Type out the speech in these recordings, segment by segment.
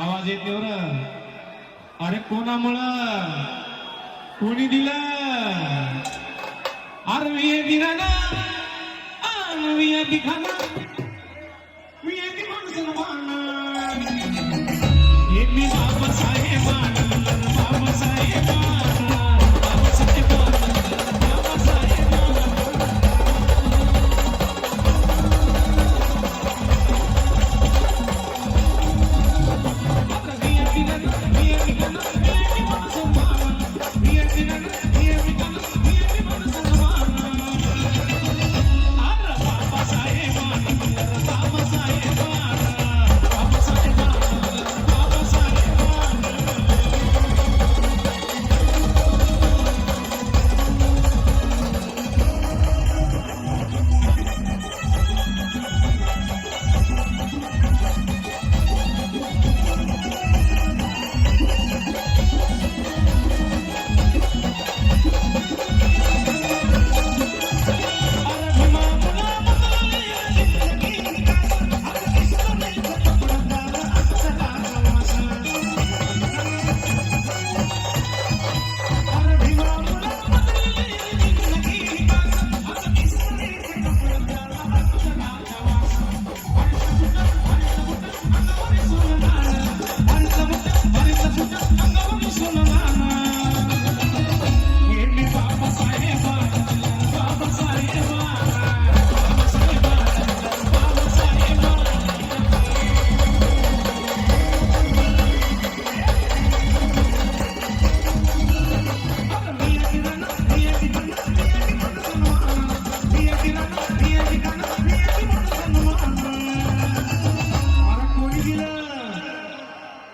आवाज येते बर. अरे कोणामुळं कोणी दिलं. अरे विये दिराना विये दिखाना विये दी माणसं माना हे मी बाबा साहेबान बाबा साहेबान बाबा साहेबान बाबा साहेबान.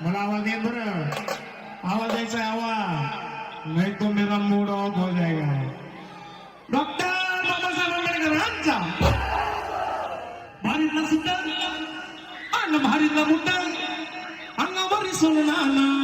मला आवाज दे बर. आवाज द्यायचा आवाज नहीं तो मेरा मूड ऑफ हो जाएगा. डॉक्टर बाबासाहेब आंबेडकरांचा भारीतला सुद्धा अन्न भारीतला मुद्दा अंगावर सोडणार